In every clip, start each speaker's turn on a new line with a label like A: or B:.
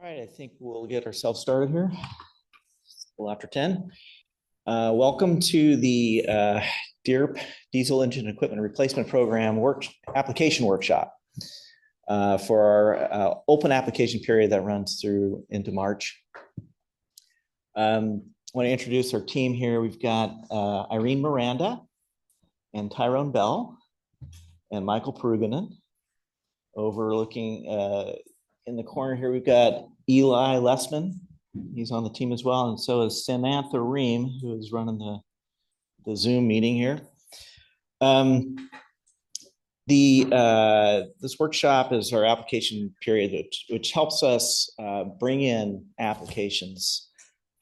A: All right, I think we'll get ourselves started here. It's a little after 10. Welcome to the DEERP Diesel Engine Equipment Replacement Program application workshop for our open application period that runs through into March. I want to introduce our team here. We've got Irene Miranda and Tyrone Bell and Michael Peruganen. Overlooking in the corner here, we've got Eli Lessman. He's on the team as well. And so is Samantha Ream, who is running the Zoom meeting here. This workshop is our application period, which helps us bring in applications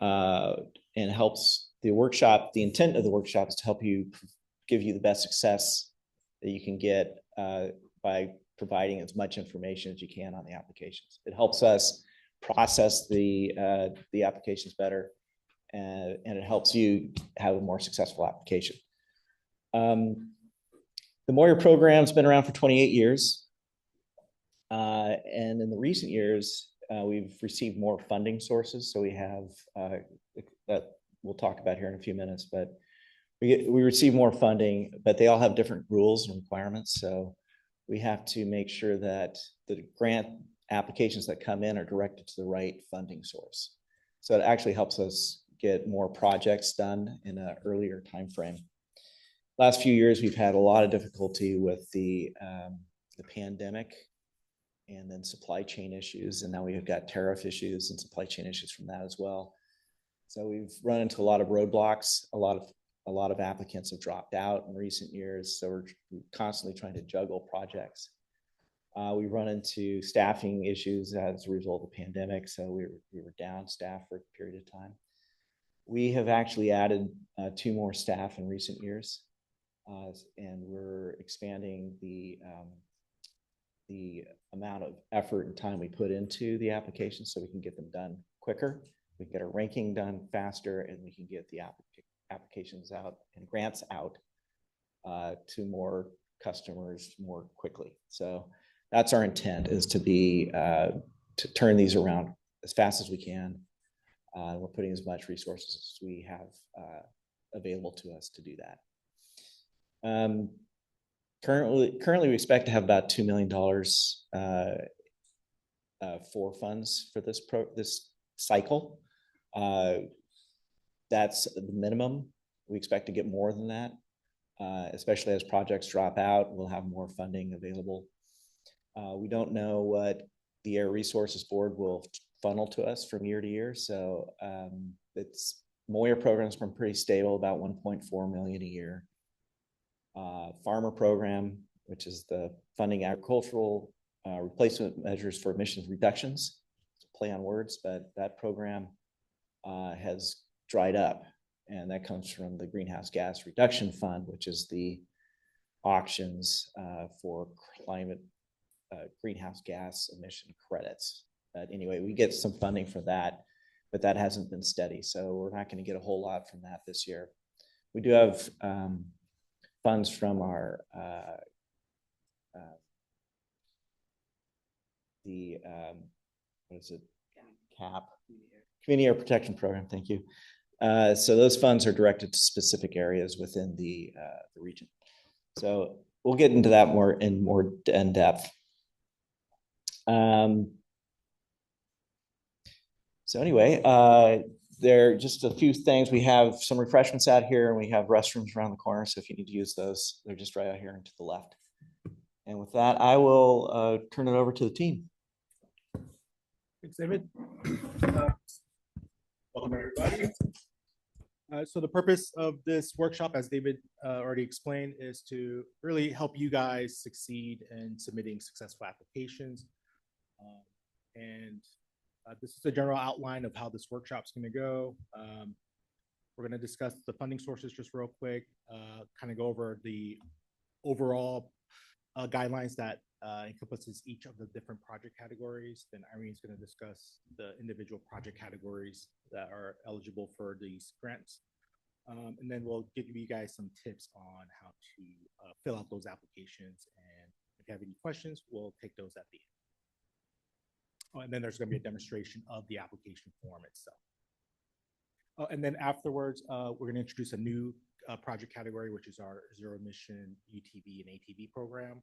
A: and helps the workshop. The intent of the workshop is to help give you the best success that you can get by providing as much information as you can on the applications. It helps us process the applications better, and it helps you have a more successful application. The Moyer program's been around for 28 years. And in the recent years, we've received more funding sources. So we have, that we'll talk about here in a few minutes, but we receive more funding, but they all have different rules and requirements. So we have to make sure that the grant applications that come in are directed to the right funding source. So it actually helps us get more projects done in an earlier time frame. Last few years, we've had a lot of difficulty with the pandemic and then supply chain issues. And now we've got tariff issues and supply chain issues from that as well. So we've run into a lot of roadblocks. A lot of applicants have dropped out in recent years. So we're constantly trying to juggle projects. We run into staffing issues as a result of the pandemic. So we were down staff for a period of time. We have actually added 2 more staff in recent years. And we're expanding the amount of effort and time we put into the applications so we can get them done quicker. We can get our ranking done faster, and we can get the applications out and grants out to more customers more quickly. So that's our intent, is to turn these around as fast as we can. We're putting as much resources as we have available to us to do that. Currently, we expect to have about $2 million for funds for this cycle. That's the minimum. We expect to get more than that, especially as projects drop out. We'll have more funding available. We don't know what the Air Resources Board will funnel to us from year to year. So Moyer program's been pretty stable, about 1.4 million a year. Farmer program, which is the funding agricultural replacement measures for emissions reductions. It's a play on words, but that program has dried up, and that comes from the Greenhouse Gas Reduction Fund, which is the auctions for climate greenhouse gas emission credits. But anyway, we get some funding for that, but that hasn't been steady. So we're not going to get a whole lot from that this year. We do have funds from our CAP, Community Air Protection Program. Thank you. So those funds are directed to specific areas within the region. So we'll get into that more in depth. So anyway, there are just a few things. We have some refreshments out here, and we have restrooms around the corner. So if you need to use those, they're just right out here and to the left. And with that, I will turn it over to the team.
B: Thanks, David. Welcome, everybody. So the purpose of this workshop, as David already explained, is to really help you guys succeed in submitting successful applications. This is a general outline of how this workshop's going to go. We're going to discuss the funding sources just real quick, kind of go over the overall guidelines that encompasses each of the different project categories. Then Irene's going to discuss the individual project categories that are eligible for these grants. And then we'll give you guys some tips on how to fill out those applications. And if you have any questions, we'll take those at the end. And then there's going to be a demonstration of the application form itself. And then afterwards, we're going to introduce a new project category, which is our zero emission UTV and ATV program.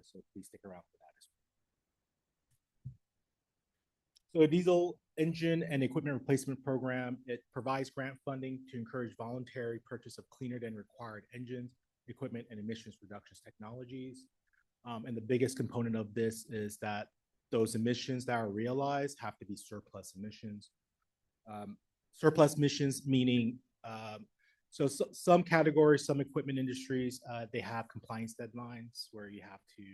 B: So please stick around for that as well. So a diesel engine and equipment replacement program, it provides grant funding to encourage voluntary purchase of cleaner than required engines, equipment, and emissions reductions technologies. And the biggest component of this is that those emissions that are realized have to be surplus emissions. Surplus emissions meaning, so some categories, some equipment industries, they have compliance deadlines where you have to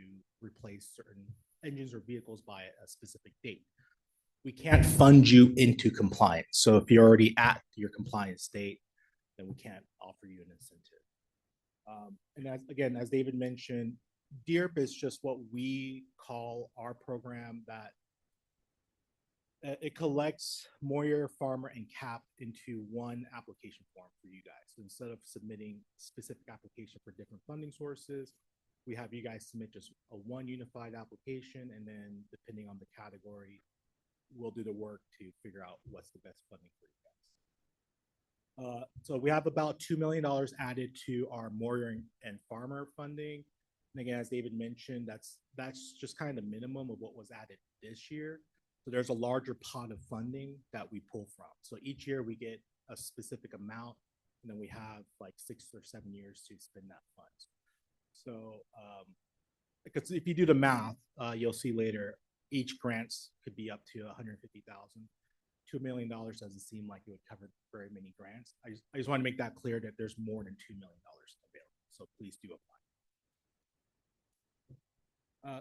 B: replace certain engines or vehicles by a specific date. We can't fund you into compliance. So if you're already at your compliance date, then we can't offer you an incentive. And as David mentioned, DEERP is just what we call our program that it collects Moyer, Farmer, and CAP into one application form for you guys. So instead of submitting specific application for different funding sources, we have you guys submit just a one unified application, and then depending on the category, we'll do the work to figure out what's the best funding for you guys. So we have about $2 million added to our Moyer and Farmer funding. And again, as David mentioned, that's just kind of the minimum of what was added this year. So there's a larger pot of funding that we pull from. So each year we get a specific amount, and then we have like 6 or 7 years to spend that fund. So because if you do the math, you'll see later, each grants could be up to $150,000. $2 million doesn't seem like it would cover very many grants. I just want to make that clear that there's more than $2 million available. So please do apply.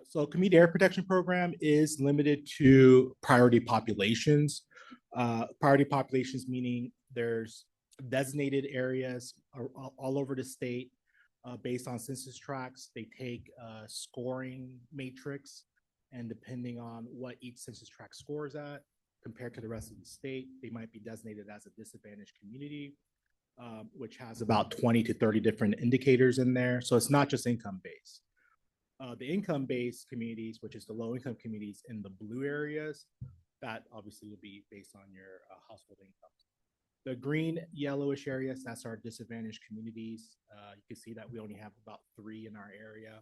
B: So community air protection program is limited to priority populations. Priority populations meaning there's designated areas all over the state based on census tracts. They take a scoring matrix, and depending on what each census tract scores at compared to the rest of the state, they might be designated as a disadvantaged community, which has about 20 to 30 different indicators in there. So it's not just income based. The income-based communities, which is the low-income communities in the blue areas, that obviously will be based on your household income. The green, yellowish areas, that's our disadvantaged communities. You can see that we only have about 3 in our area.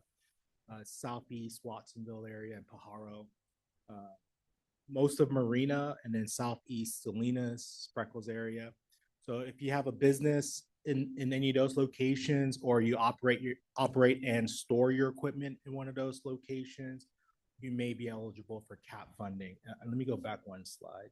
B: Southeast Watsonville area and Pajaro. Most of Marina, and then Southeast Salinas, Spreckles area. So if you have a business in any of those locations, or you operate and store your equipment in one of those locations, you may be eligible for CAP funding. Let me go back one slide.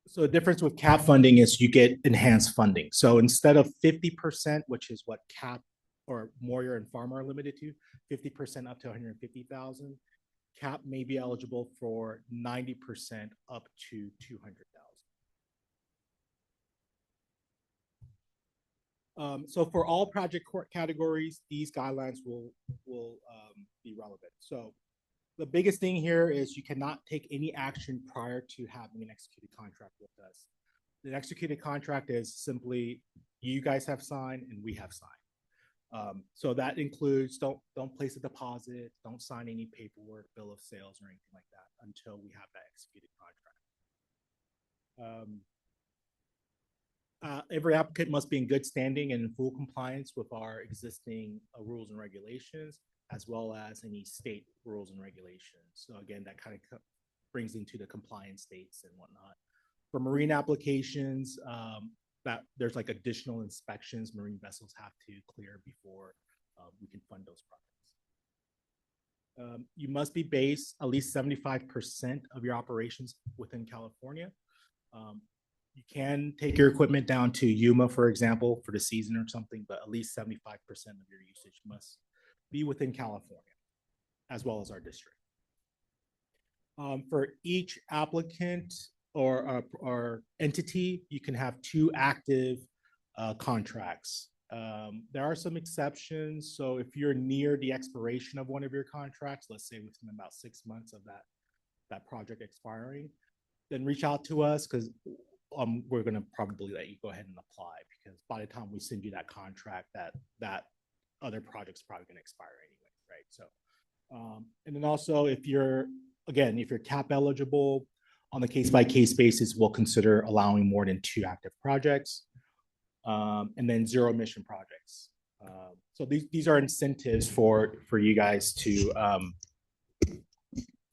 B: So the difference with CAP funding is you get enhanced funding. So instead of 50%, which is what CAP or Moyer and Farmer are limited to, 50% up to 150,000, CAP may be eligible for 90% up to 200,000. So for all project categories, these guidelines will be relevant. So the biggest thing here is you cannot take any action prior to having an executed contract with us. The executed contract is simply you guys have signed and we have signed. So that includes don't place a deposit, don't sign any paperwork, bill of sales, or anything like that until we have that executed contract. Every applicant must be in good standing and in full compliance with our existing rules and regulations, as well as any state rules and regulations. So again, that kind of brings into the compliance dates and whatnot. For marine applications, that there's like additional inspections marine vessels have to clear before we can fund those projects. You must be based at least 75% of your operations within California. You can take your equipment down to Yuma, for example, for the season or something, but at least 75% of your usage must be within California, as well as our district. For each applicant or entity, you can have 2 active contracts. There are some exceptions. So if you're near the expiration of one of your contracts, let's say within about 6 months of that project expiring, then reach out to us, because we're going to probably let you go ahead and apply, because by the time we send you that contract, that other project's probably going to expire anyway, right? So, and then also if you're again, if you're cap eligible on the case-by-case basis, we'll consider allowing more than 2 active projects. And then zero emission projects. So these are incentives for you guys to,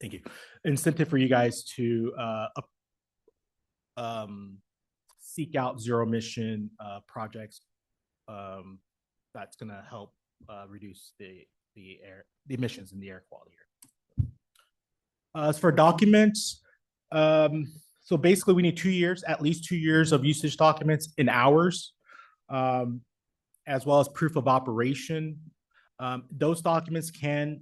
B: thank you, incentive for you guys to seek out zero emission projects that's going to help reduce the emissions in the air quality here. As for documents, so basically we need 2 years, at least 2 years of usage documents in hours, as well as proof of operation. Those documents can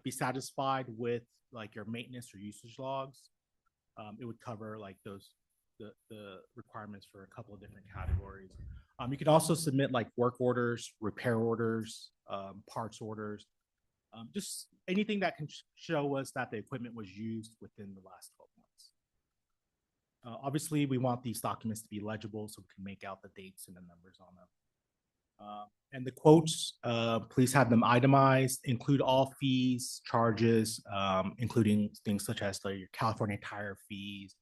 B: be satisfied with like your maintenance or usage logs. It would cover like the requirements for a couple of different categories. You can also submit like work orders, repair orders, parts orders, just anything that can show us that the equipment was used within the last 12 months. Obviously, we want these documents to be legible so we can make out the dates and the numbers on them. And the quotes, please have them itemized, include all fees, charges, including things such as your California tire fees,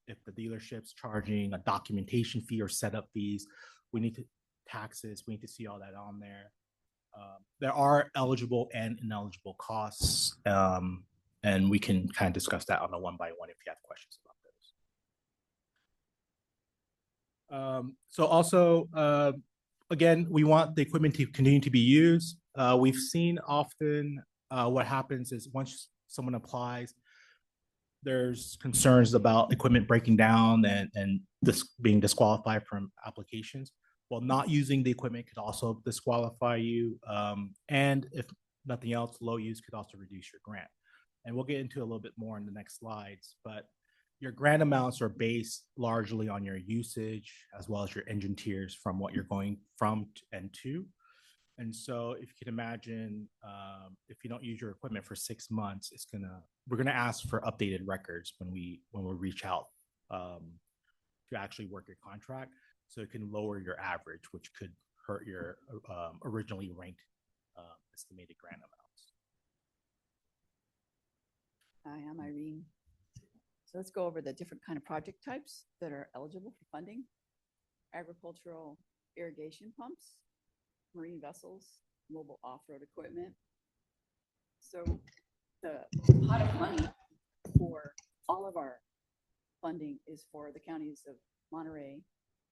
B: if the dealership's charging a documentation fee or setup fees, we need to taxes, we need to see all that on there. There are eligible and ineligible costs, and we can kind of discuss that on a one-by-one if you have questions about those. So also, again, we want the equipment to continue to be used. We've seen often what happens is once someone applies, there's concerns about equipment breaking down and this being disqualified from applications. Well, not using the equipment could also disqualify you. And if nothing else, low use could also reduce your grant. And we'll get into a little bit more in the next slides, but your grant amounts are based largely on your usage as well as your engine tiers from what you're going from and to. And so if you can imagine, if you don't use your equipment for 6 months, we're gonna ask for updated records when we reach out to actually work your contract. So it can lower your average, which could hurt your originally ranked estimated grant amounts.
C: Hi, I'm Irene. So let's go over the different kind of project types that are eligible for funding. Agricultural irrigation pumps, marine vessels, mobile off-road equipment. So the pot of money for all of our funding is for the counties of Monterey,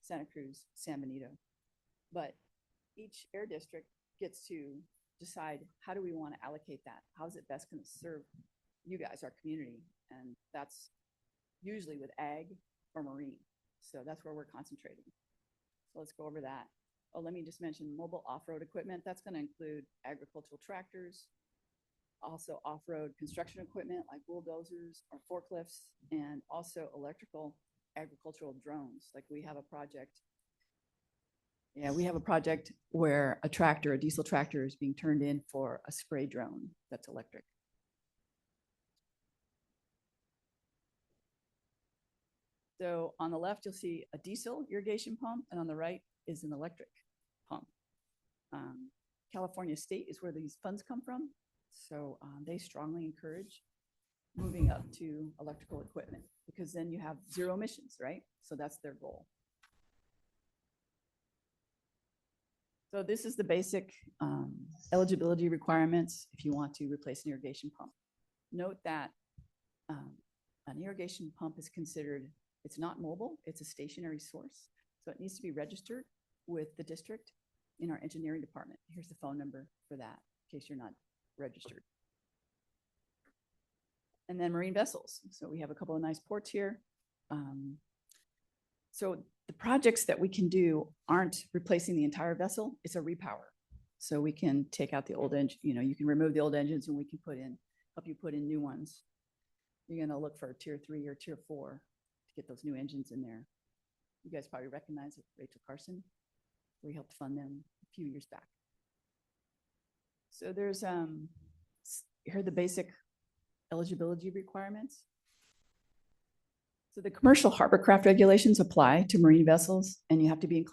C: Santa Cruz, San Benito. But each air district gets to decide, how do we want to allocate that? How is it best going to serve you guys, our community? And that's usually with ag or marine. So that's where we're concentrating. So let's go over that. Oh, let me just mention mobile off-road equipment. That's going to include agricultural tractors, also off-road construction equipment like bulldozers or forklifts, and also electrical agricultural drones. Like we have a project. Yeah, we have a project where a diesel tractor is being turned in for a spray drone that's electric. So on the left, you'll see a diesel irrigation pump, and on the right is an electric pump. California State is where these funds come from. So they strongly encourage moving up to electrical equipment because then you have zero emissions, right? So that's their goal. So this is the basic eligibility requirements if you want to replace an irrigation pump. Note that an irrigation pump is considered, it's not mobile, it's a stationary source. So it needs to be registered with the district in our engineering department. Here's the phone number for that in case you're not registered. And then marine vessels. So we have a couple of nice ports here. So the projects that we can do aren't replacing the entire vessel, it's a repower. So we can take out the old engine, you can remove the old engines and we can help you put in new ones. You're gonna look for a tier 3 or tier 4 to get those new engines in there. You guys probably recognize it, Rachel Carson. We helped fund them a few years back. So there's, here are the basic eligibility requirements. So the commercial hovercraft regulations apply to marine vessels and you have to be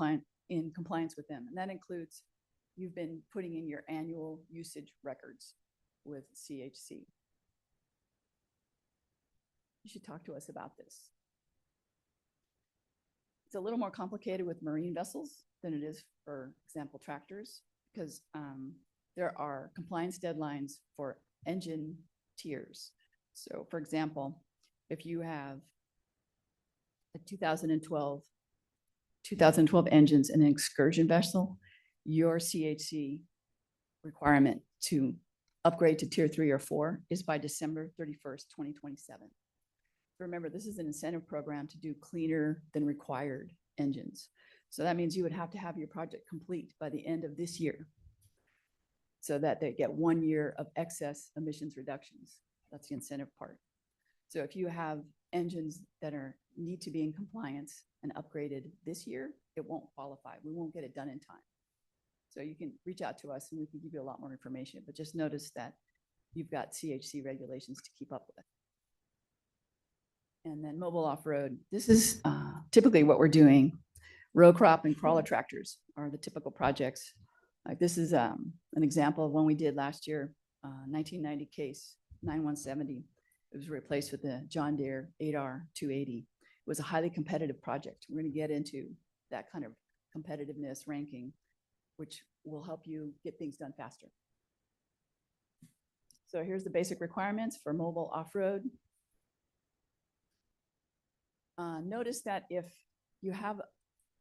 C: in compliance with them. And that includes, you've been putting in your annual usage records with CHC. should talk to us about this. It's a little more complicated with marine vessels than it is, for example, tractors, because there are compliance deadlines for engine tiers. So for example, if you have a 2012 engines in an excursion vessel, your CHC requirement to upgrade to tier 3 or 4 is by December 31st, 2027. Remember, this is an incentive program to do cleaner than required engines. So that means you would have to have your project complete by the end of this year so that they get 1 year of excess emissions reductions. That's the incentive part. So if you have engines that need to be in compliance and upgraded this year, it won't qualify. We won't get it done in time. So you can reach out to us and we can give you a lot more information, but just notice that you've got CHC regulations to keep up with. And then mobile off-road. This is typically what we're doing. Row crop and crawler tractors are the typical projects. Like this is an example of one we did last year, 1990 case 9170. It was replaced with the John Deere 8R 280. It was a highly competitive project. We're going to get into that kind of competitiveness ranking, which will help you get things done faster. So here's the basic requirements for mobile off-road. Notice that if you have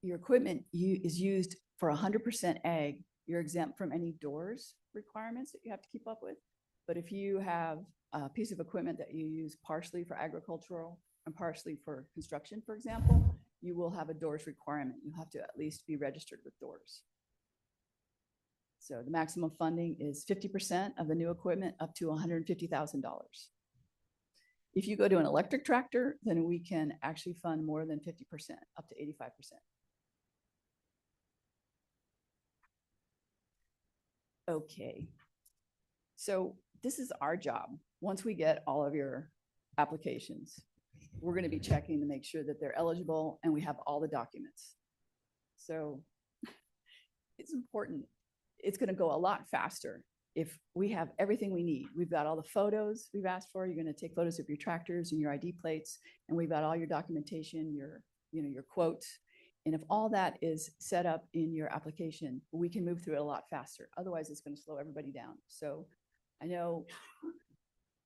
C: your equipment is used for 100% ag, you're exempt from any doors requirements that you have to keep up with. But if you have a piece of equipment that you use partially for agricultural and partially for construction, for example, you will have a doors requirement. You have to at least be registered with doors. So the maximum funding is 50% of the new equipment up to $150,000. If you go to an electric tractor, then we can actually fund more than 50%, up to 85%. Okay, so this is our job. Once we get all of your applications, we're going to be checking to make sure that they're eligible and we have all the documents. So it's important. It's going to go a lot faster if we have everything we need. We've got all the photos we've asked for. You're going to take photos of your tractors and your ID plates, and we've got all your documentation, your quotes. And if all that is set up in your application, we can move through it a lot faster. Otherwise, it's going to slow everybody down. So I know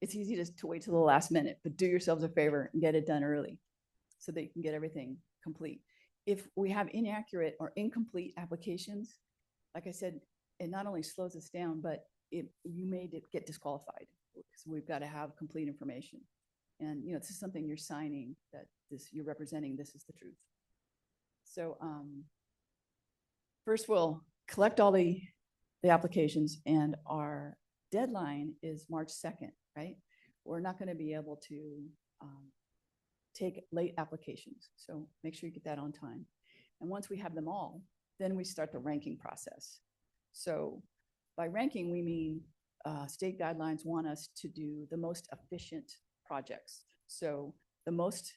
C: it's easy to wait till the last minute, but do yourselves a favor and get it done early so that you can get everything complete. If we have inaccurate or incomplete applications, like I said, it not only slows us down, but you may get disqualified. So we've got to have complete information. And this is something you're signing, that you're representing this is the truth. So first we'll collect all the applications, and our deadline is March 2nd, right? We're not going to be able to take late applications. So make sure you get that on time. And once we have them all, then we start the ranking process. So by ranking, we mean state guidelines want us to do the most efficient projects. So the most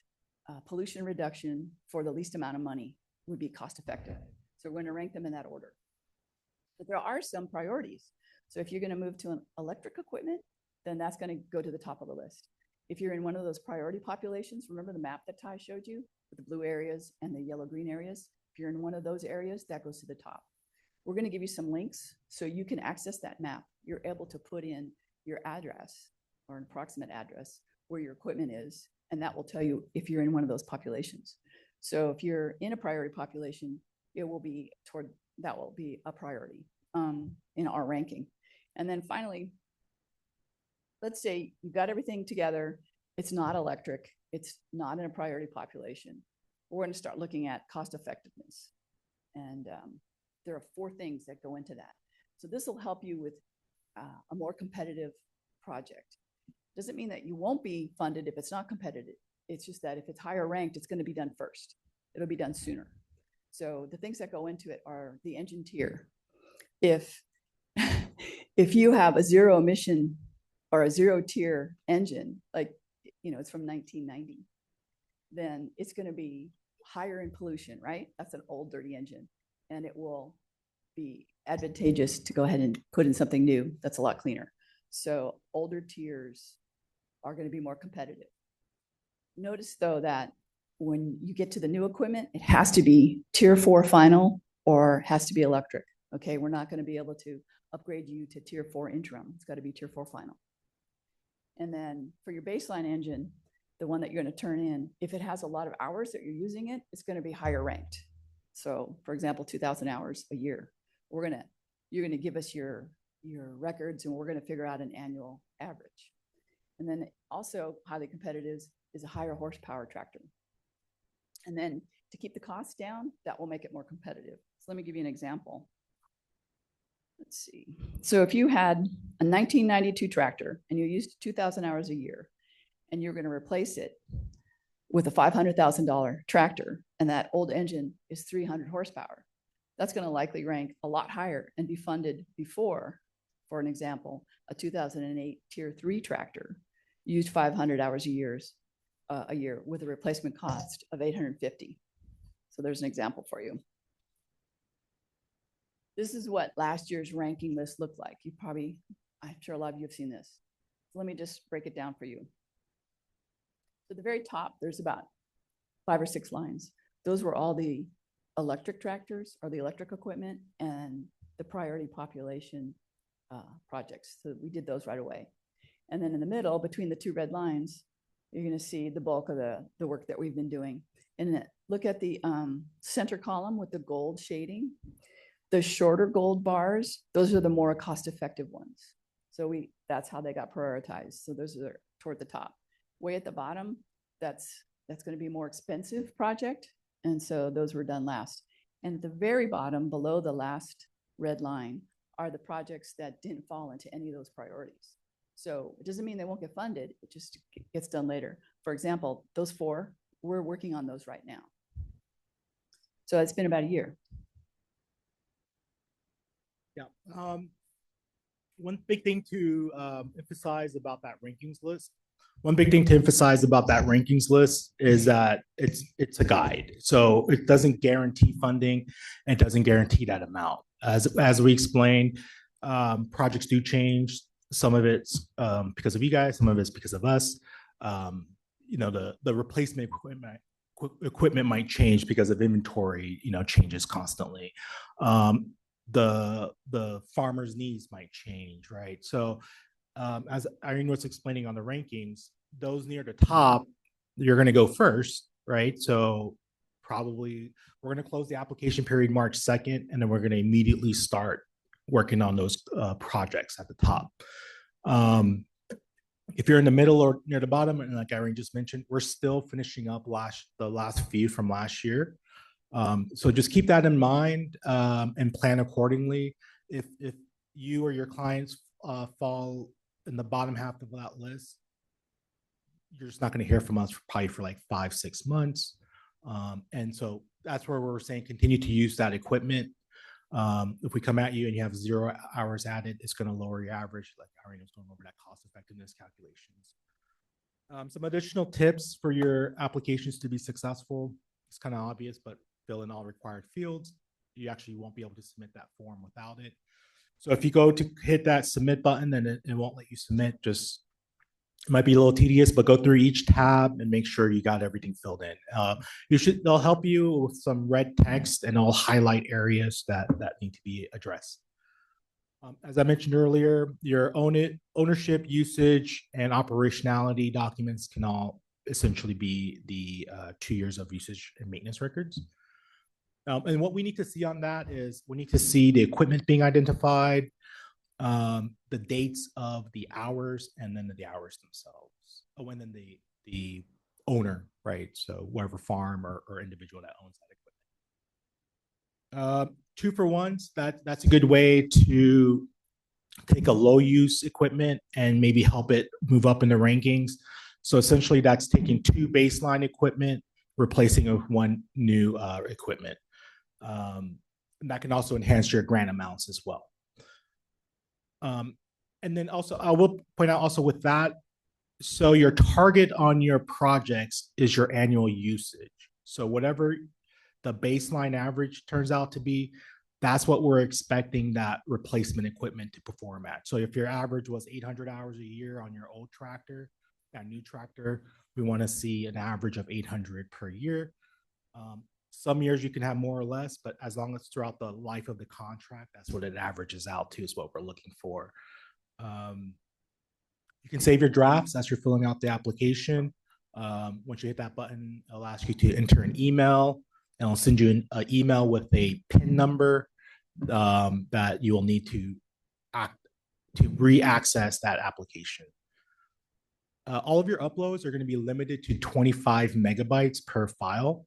C: pollution reduction for the least amount of money would be cost effective. So we're going to rank them in that order. But there are some priorities. So if you're going to move to an electric equipment, then that's going to go to the top of the list. If you're in one of those priority populations, remember the map that Ty showed you with the blue areas and the yellow-green areas? If you're in one of those areas, that goes to the top. We're going to give you some links so you can access that map. You're able to put in your address or an approximate address where your equipment is, and that will tell you if you're in one of those populations. So if you're in a priority population, that will be a priority in our ranking. And then finally, let's say you've got everything together. It's not electric. It's not in a priority population. We're going to start looking at cost effectiveness. And there are 4 things that go into that. So this will help you with a more competitive project. Doesn't mean that you won't be funded if it's not competitive. It's just that if it's higher ranked, it's going to be done first. It'll be done sooner. So the things that go into it are the engine tier. If you have a zero emission or a zero tier engine, like, it's from 1990, then it's going to be higher in pollution, right? That's an old dirty engine. And it will be advantageous to go ahead and put in something new that's a lot cleaner. So older tiers are going to be more competitive. Notice though that when you get to the new equipment, it has to be tier 4 final or has to be electric. Okay, we're not going to be able to upgrade you to tier 4 interim. It's got to be tier 4 final. And then for your baseline engine, the one that you're going to turn in, if it has a lot of hours that you're using it, it's going to be higher ranked. So for example, 2,000 hours a year, you're going to give us your records and we're going to figure out an annual average. And then also highly competitive is a higher horsepower tractor. And then to keep the costs down, that will make it more competitive. So let me give you an example. Let's see. So if you had a 1992 tractor and you used 2,000 hours a year and you're going to replace it with a $500,000 tractor and that old engine is 300 horsepower, that's going to likely rank a lot higher and be funded before, for an example, a 2008 tier 3 tractor used 500 hours a year with a replacement cost of $850. So there's an example for you. This is what last year's ranking list looked like. I'm sure a lot of you have seen this. Let me just break it down for you. So at the very top, there's about 5 or 6 lines. Those were all the electric tractors or the electric equipment and the priority population projects. So we did those right away. And then in the middle, between the 2 red lines, you're going to see the bulk of the work that we've been doing. And look at the center column with the gold shading. The shorter gold bars, those are the more cost-effective ones. So that's how they got prioritized. So those are toward the top. Way at the bottom, that's going to be a more expensive project. And so those were done last. And at the very bottom, below the last red line, are the projects that didn't fall into any of those priorities. So it doesn't mean they won't get funded. It just gets done later. For example, those 4, we're working on those right now. So it's been about a year.
B: Yeah. One big thing to emphasize about that rankings list. One big thing to emphasize about that rankings list is that it's a guide. So it doesn't guarantee funding and it doesn't guarantee that amount. As we explained, projects do change. Some of it's because of you guys, some of it's because of us. The replacement equipment might change because of inventory, changes constantly. The farmer's needs might change, right? So as Irene was explaining on the rankings, those near the top, you're going to go first, right? So probably we're going to close the application period March 2nd, and then we're going to immediately start working on those projects at the top. If you're in the middle or near the bottom, and like Irene just mentioned, we're still finishing up the last few from last year. So just keep that in mind and plan accordingly. If you or your clients fall in the bottom half of that list, you're just not going to hear from us probably for like 5-6 months. And so that's where we're saying continue to use that equipment. If we come at you and you have 0 hours added, it's going to lower your average, like Irene was going over that cost effectiveness calculations. Some additional tips for your applications to be successful. It's kind of obvious, but fill in all required fields. You actually won't be able to submit that form without it. So if you go to hit that submit button and it won't let you submit, it might be a little tedious, but go through each tab and make sure you got everything filled in. They'll help you with some red text and I'll highlight areas that need to be addressed. As I mentioned earlier, your ownership, usage, and operationality documents can all essentially be the 2 years of usage and maintenance records. And what we need to see on that is we need to see the equipment being identified, the dates of the hours, and then the hours themselves. Oh, and then the owner, right? So whatever farm or individual that owns that equipment. 2-for-1s, that's a good way to take a low use equipment and maybe help it move up in the rankings. So essentially that's taking 2 baseline equipment, replacing it with 1 new equipment. And that can also enhance your grant amounts as well. And then also, I will point out also with that, so your target on your projects is your annual usage. So whatever the baseline average turns out to be, that's what we're expecting that replacement equipment to perform at. So if your average was 800 hours a year on your old tractor, That new tractor, we want to see an average of 800 per year. Some years you can have more or less, but as long as throughout the life of the contract, that's what it averages out to, is what we're looking for. You can save your drafts as you're filling out the application. Once you hit that button, it'll ask you to enter an email, and I'll send you an email with a PIN number that you will need to re-access that application. All of your uploads are going to be limited to 25 megabytes per file.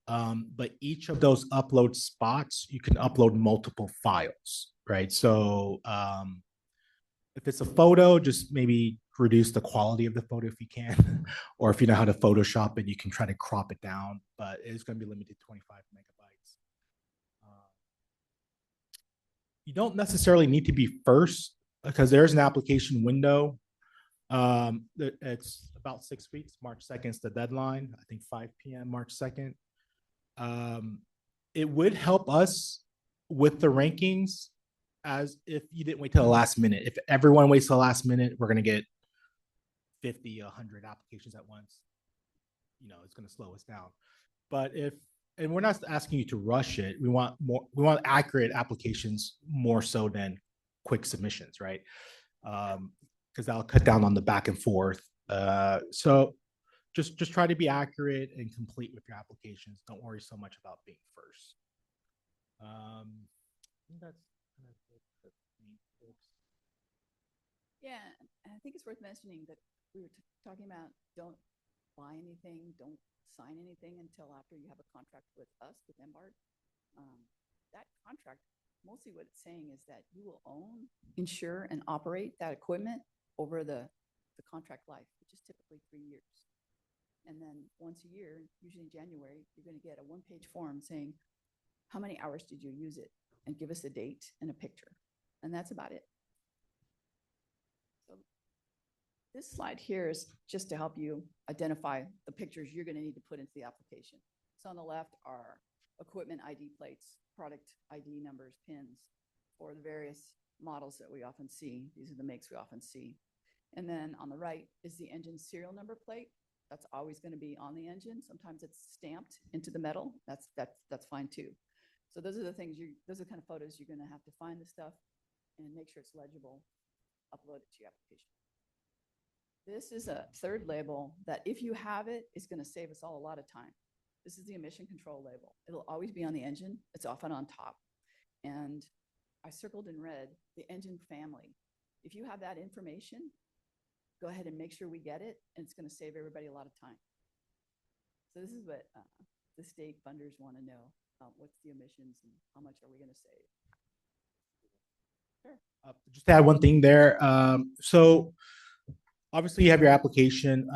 B: But each of those upload spots, you can upload multiple files, right? So if it's a photo, just maybe reduce the quality of the photo if you can, or if you know how to Photoshop it, you can try to crop it down, but it's going to be limited to 25 megabytes. You don't necessarily need to be first because there's an application window. It's about 6 weeks. March 2nd is the deadline. I think 5 p.m. March 2nd. It would help us with the rankings as if you didn't wait till the last minute. If everyone waits till the last minute, we're going to get 50, 100 applications at once. You know, it's going to slow us down. But and we're not asking you to rush it. We want accurate applications more so than quick submissions, right? Because that'll cut down on the back and forth. So just try to be accurate and complete with your applications. Don't worry so much about being first. That's
C: Yeah, and I think it's worth mentioning that we were talking about don't buy anything, don't sign anything until after you have a contract with us, with MBARD. That contract, mostly what it's saying is that you will own, insure, and operate that equipment over the contract life, which is typically 3 years. And then once a year, usually in January, you're going to get a one-page form saying, how many hours did you use it? And give us a date and a picture. And that's about it. So this slide here is just to help you identify the pictures you're going to need to put into the application. So on the left are equipment ID plates, product ID numbers, pins for the various models that we often see. These are the makes we often see. And then on the right is the engine serial number plate. That's always going to be on the engine. Sometimes it's stamped into the metal. That's fine too. So those are the things those are the kind of photos you're going to have to find the stuff and make sure it's legible, upload it to your application. This is a third label that if you have it, is going to save us all a lot of time. This is the emission control label. It'll always be on the engine. It's often on top. And I circled in red the engine family. If you have that information, go ahead and make sure we get it, and it's going to save everybody a lot of time. So this is what the state funders want to know. What's the emissions and how much are we going to save? Sure.
B: Just to add one thing there. So obviously you have your application.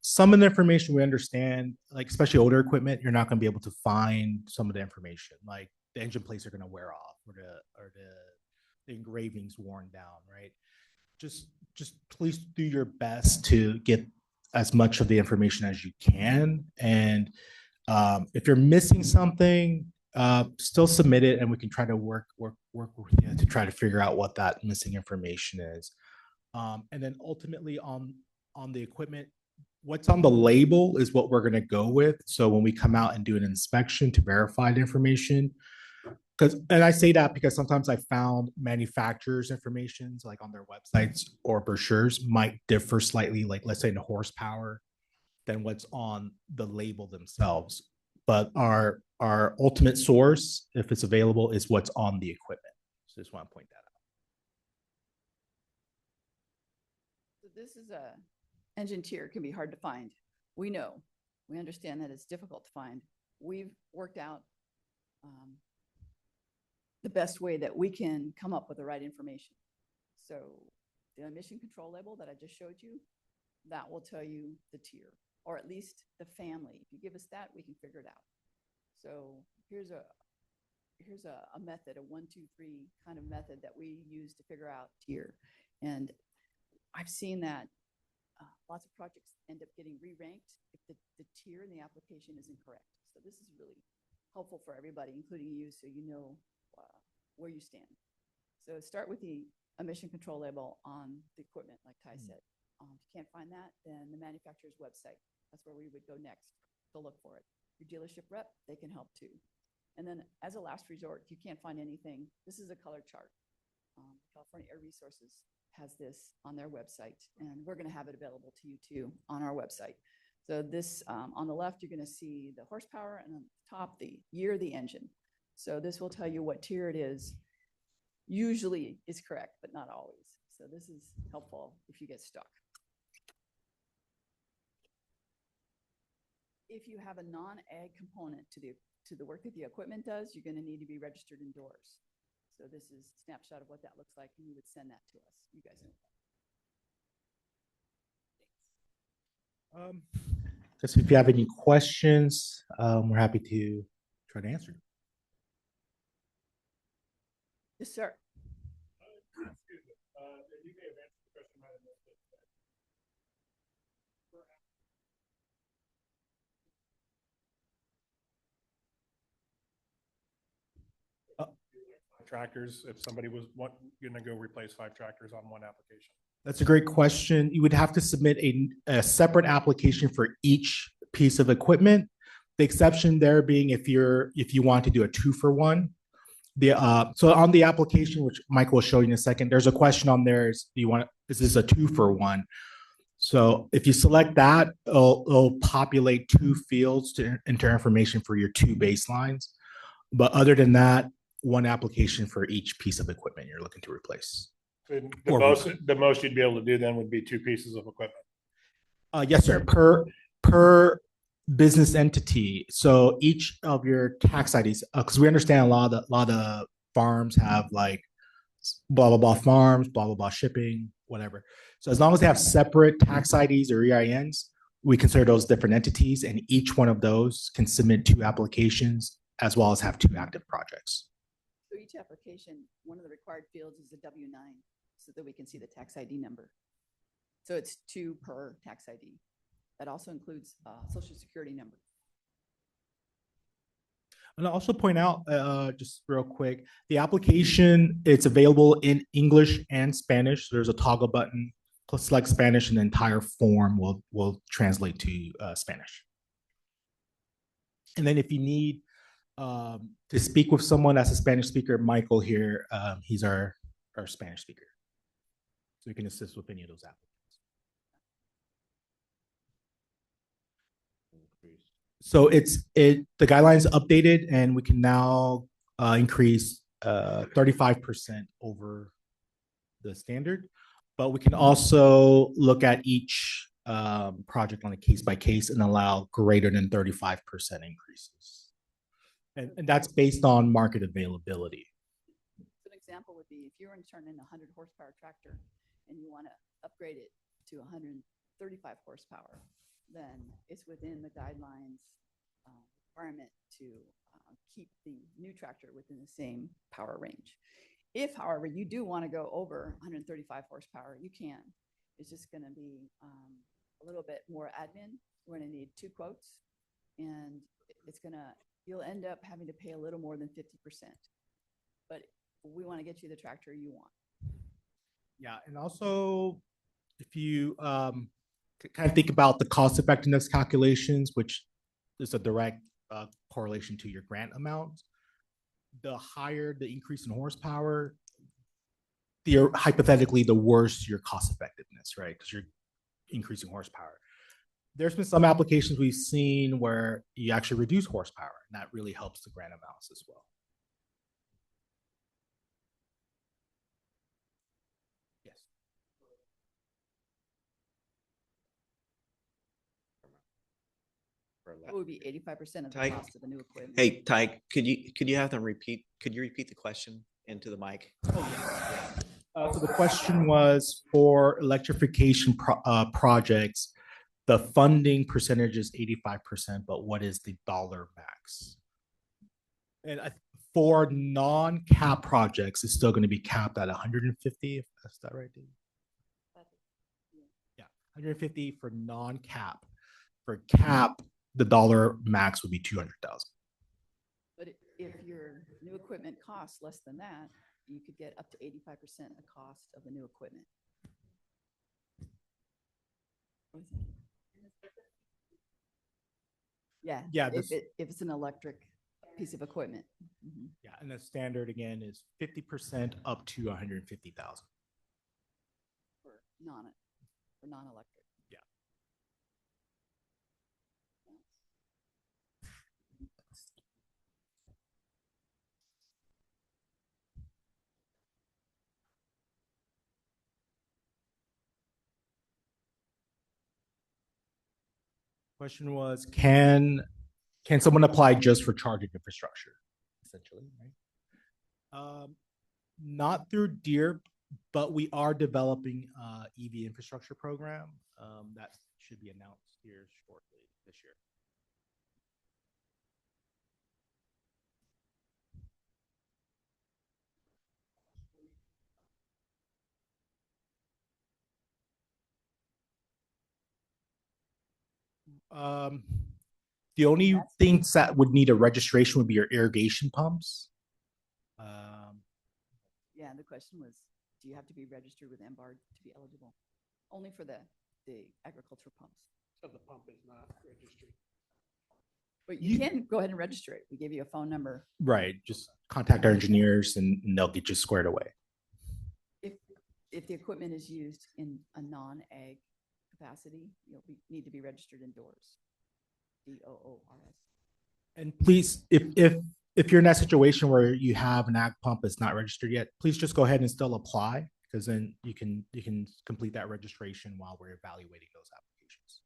B: Some of the information we understand, like especially older equipment, you're not going to be able to find some of the information. Like the engine plates are going to wear off, or the engravings worn down, right? Just please do your best to get as much of the information as you can. And if you're missing something, still submit it, and we can try to work with you to try to figure out what that missing information is. And then ultimately on the equipment, what's on the label is what we're going to go with. So when we come out and do an inspection to verify the information, and I say that because sometimes I found manufacturers' information, like on their websites or brochures, might differ slightly, like let's say in horsepower, than what's on the label themselves. But our ultimate source, if it's available, is what's on the equipment. So just want to point that out.
C: So this is a engine tier, can be hard to find. We know, we understand that it's difficult to find. We've worked out the best way that we can come up with the right information. So the emission control label that I just showed you, that will tell you the tier, or at least the family. If you give us that, we can figure it out. So here's a method, a 1, 2, 3 kind of method that we use to figure out tier. And I've seen that lots of projects end up getting re-ranked if the tier in the application is incorrect. So this is really helpful for everybody, including you, so you know where you stand. So start with the emission control label on the equipment, like Ty said. If you can't find that, then the manufacturer's website, that's where we would go next to look for it. Your dealership rep, they can help too. And then as a last resort, if you can't find anything, this is a color chart. California Air Resources has this on their website, and we're going to have it available to you too on our website. So this, on the left, you're going to see the horsepower, and on the top, the year of the engine. So this will tell you what tier it is. Usually is correct, but not always. So this is helpful if you get stuck. If you have a non-ag component to the work that the equipment does, you're going to need to be registered indoors. So this is a snapshot of what that looks like, and you would send that to us. You guys know.
B: Because if you have any questions, we're happy to try to answer them.
C: Yes, sir.
D: Tractors, if somebody was gonna go replace 5 tractors on one application?
B: That's a great question. You would have to submit a separate application for each piece of equipment. The exception there being if you want to do a 2-for-1. So on the application, which Mike will show you in a second, there's a question on there: is this a 2-for-1? So if you select that, it'll populate 2 fields to enter information for your 2 baselines. But other than that, 1 application for each piece of equipment you're looking to replace.
D: The most you'd be able to do then would be 2 pieces of equipment.
B: Yes, sir. Per business entity. So each of your tax IDs, because we understand a lot of farms have like blah blah blah farms, blah blah blah shipping, whatever. So as long as they have separate tax IDs or EINs, we consider those different entities, and each one of those can submit 2 applications as well as have 2 active projects.
C: So each application, one of the required fields is a W-9 so that we can see the tax ID number. So it's 2 per tax ID. That also includes social security number.
B: And I'll also point out, just real quick, the application, it's available in English and Spanish. So there's a toggle button, select Spanish, and the entire form will translate to Spanish. And then if you need to speak with someone that's a Spanish speaker, Michael here, he's our Spanish speaker. So he can assist with any of those applicants. So the guidelines updated, and we can now increase 35% over the standard, but we can also look at each project on a case by case and allow greater than 35% increases. And that's based on market availability.
C: So an example would be if you were to turn in a 100 horsepower tractor and you want to upgrade it to 135 horsepower, then it's within the guidelines requirement to keep the new tractor within the same power range. If, however, you do want to go over 135 horsepower, you can. It's just going to be a little bit more admin. We're going to need 2 quotes, and you'll end up having to pay a little more than 50%. But we want to get you the tractor you want.
B: Yeah, and also if you kind of think about the cost effectiveness calculations, which is a direct correlation to your grant amount, the higher the increase in horsepower, hypothetically, the worse your cost effectiveness, right? Because you're increasing horsepower. There's been some applications we've seen where you actually reduce horsepower, and that really helps the grant amounts as well. Yes.
C: It would be 85% of the
A: Ty,
C: cost of the new equipment.
A: Hey, Ty, could you have them repeat? Could you repeat the question into the mic?
B: So the question was for electrification projects, the funding percentage is 85%, but what is the dollar max? And for non-cap projects, it's still going to be capped at 150, if that's that right, Dave? Yeah, 150 for non-cap. For cap, the dollar max would be 200,000.
C: But if your new equipment costs less than that, you could get up to 85% of the cost of the new equipment. Yeah.
B: Yeah,
C: If
B: this-
C: if it's an electric piece of equipment. Mhm.
B: Yeah, and the standard again is 50% up to 150,000.
C: For non-electric.
B: Yeah. Question was, can someone apply just for charging infrastructure? Essentially, right? Not through DEER, but we are developing a EV infrastructure program that should be announced here shortly this year. The only things that would need a registration would be your irrigation pumps.
C: Yeah, the question was, do you have to be registered with MBARD to be eligible? Only for the agricultural pumps.
E: So the pump is not registered.
C: But you can go ahead and register it. We give you a phone number.
B: Right, just contact our engineers and they'll get you squared away.
C: If the equipment is used in a non-ag capacity, need to be registered indoors. DOORS.
B: And please, if you're in that situation where you have an ag pump that's not registered yet, please just go ahead and still apply, because then you can complete that registration while we're evaluating those applications.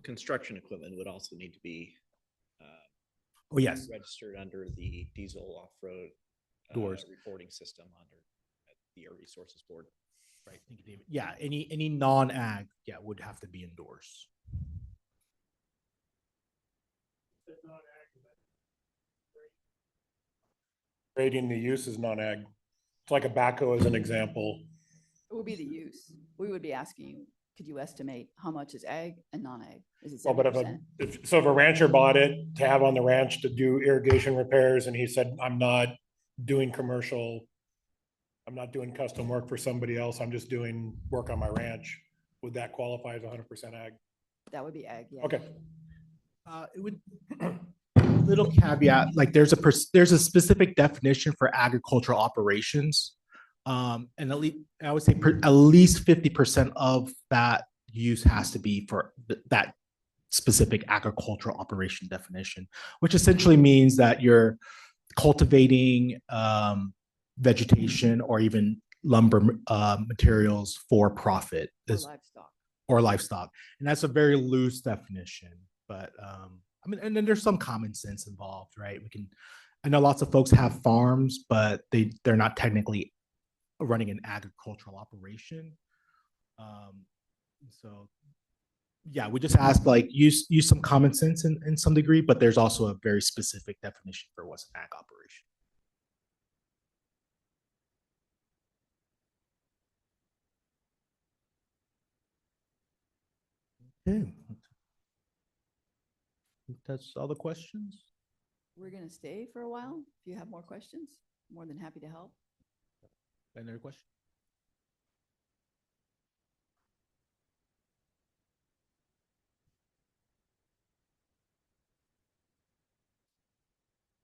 A: Construction equipment would also need to be
B: Oh, yes.
A: registered under the diesel off-road
B: Doors.
A: reporting system under the Air Resources Board.
B: Right. Thank you, David. Yeah, any non-ag, would have to be indoors.
D: Rating the use is non-ag. It's like a backhoe as an example.
C: It would be the use. We would be asking you, could you estimate how much is ag and non-ag? Is it
D: Well, but
C: 70%?
D: if a rancher bought it to have on the ranch to do irrigation repairs and he said, I'm not doing commercial, I'm not doing custom work for somebody else, I'm just doing work on my ranch, would that qualify as 100% ag?
C: That would be ag, yeah.
D: Okay.
B: It would, little caveat, like there's a specific definition for agricultural operations. And I would say at least 50% of that use has to be for that specific agricultural operation definition, which essentially means that you're cultivating vegetation or even lumber materials for profit
C: Or livestock.
B: or livestock. And that's a very loose definition, but I mean, and then there's some common sense involved, right? I know lots of folks have farms, but they're not technically running an agricultural operation. So yeah, we just ask like use some common sense in some degree, but there's also a very specific definition for what's an ag operation. Okay. That's all the questions.
C: We're going to stay for a while. If you have more questions, more than happy to help.
B: Any other question?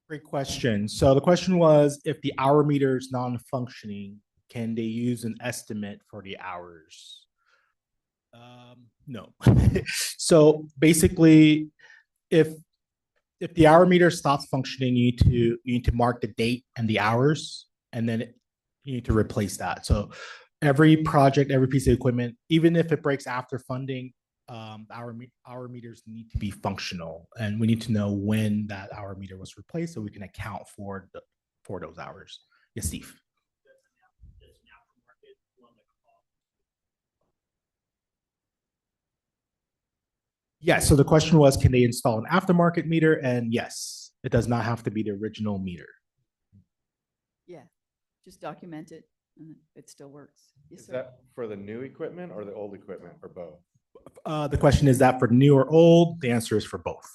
B: Great question. So the question was, if the hour meter is non-functioning, can they use an estimate for the hours? No. So basically, if the hour meter stops functioning, you need to mark the date and the hours, and then you need to replace that. So every project, every piece of equipment, even if it breaks after funding, hour meters need to be functional, and we need to know when that hour meter was replaced so we can account for those hours. Yes, Steve. Yeah, so the question was, can they install an aftermarket meter? And yes, it does not have to be the original meter.
C: Yeah, just document it and it still works. Yes,
F: Is
C: sir.
F: that for the new equipment or the old equipment or both?
B: The question is that for new or old? The answer is for both.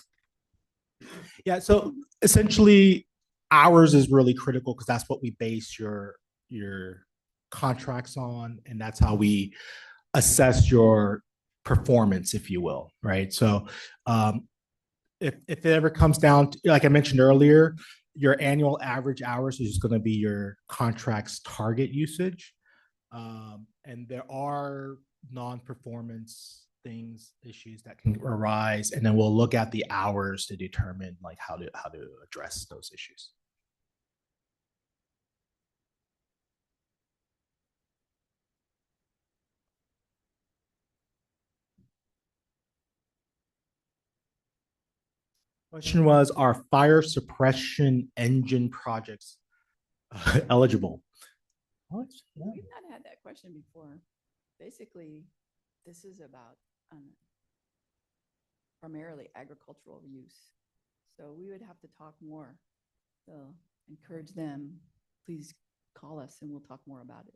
B: Yeah, so essentially hours is really critical because that's what we base your contracts on, and that's how we assess your performance, if you will, right? So if it ever comes down to, like I mentioned earlier, your annual average hours is going to be your contract's target usage. And there are non-performance things, issues that can arise, and then we'll look at the hours to determine like how to address those issues. Question was, are fire suppression engine projects eligible? What? Yeah.
C: We've not had that question before. Basically, this is about primarily agricultural use. So we would have to talk more. So encourage them, please call us and we'll talk more about it.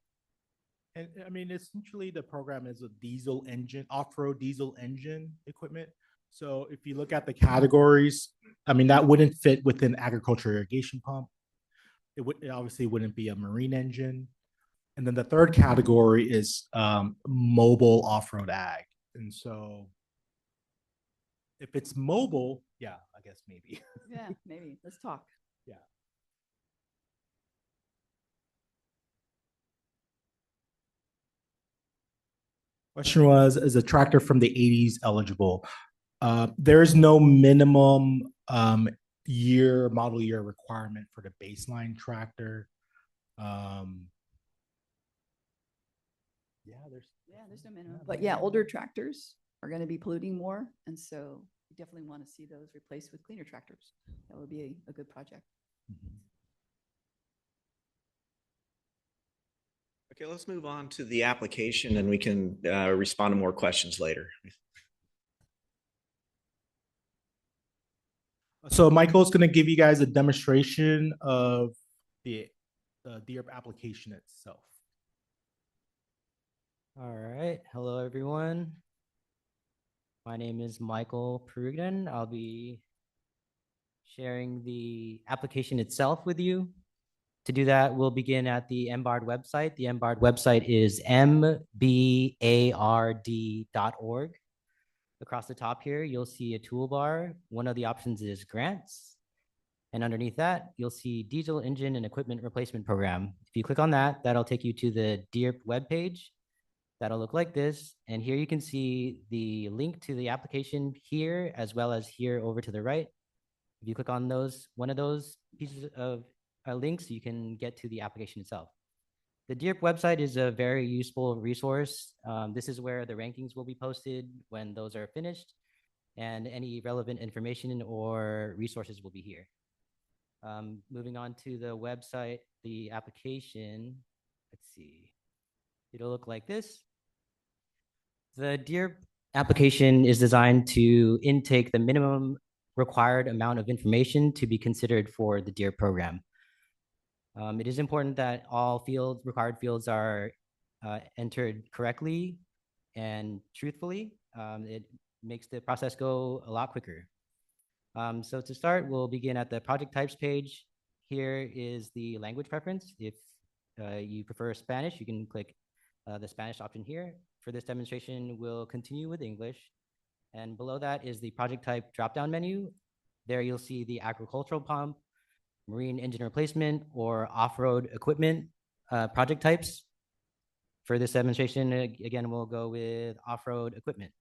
B: And I mean, essentially the program is a diesel engine, off-road diesel engine equipment. So if you look at the categories, I mean, that wouldn't fit within agriculture irrigation pump. It obviously wouldn't be a marine engine. And then the third category is mobile off-road ag. And so if it's mobile, yeah, I guess maybe.
C: Yeah, maybe. Let's talk.
B: Yeah. Question was, is a tractor from the 80s eligible? There is no minimum model year requirement for the baseline tractor.
C: There's no minimum. But yeah, older tractors are going to be polluting more. And so you definitely want to see those replaced with cleaner tractors. That would be a good project.
A: Okay, let's move on to the application and we can respond to more questions later.
B: So Michael's going to give you guys a demonstration of the DEERP application itself.
G: All right. Hello, everyone. My name is Michael Perugin. I'll be sharing the application itself with you. To do that, we'll begin at the MBARD website. The MBARD website is mbard.org. Across the top here, you'll see a toolbar. One of the options is grants. And underneath that, you'll see diesel engine and equipment replacement program. If you click on that, that'll take you to the DEERP webpage. That'll look like this. And here you can see the link to the application here, as well as here over to the right. If you click on one of those pieces of links, you can get to the application itself. The DEERP website is a very useful resource. This is where the rankings will be posted when those are finished, and any relevant information or resources will be here. Moving on to the website, the application, let's see, it'll look like this. The DEERP application is designed to intake the minimum required amount of information to be considered for the DEERP program. It is important that all required fields are entered correctly and truthfully. It makes the process go a lot quicker. So to start, we'll begin at the project types page. Here is the language preference. If you prefer Spanish, you can click the Spanish option here. For this demonstration, we'll continue with English. And below that is the project type drop-down menu. There you'll see the agricultural pump, marine engine replacement, or off-road equipment project types. For this demonstration, again, we'll go with off-road equipment.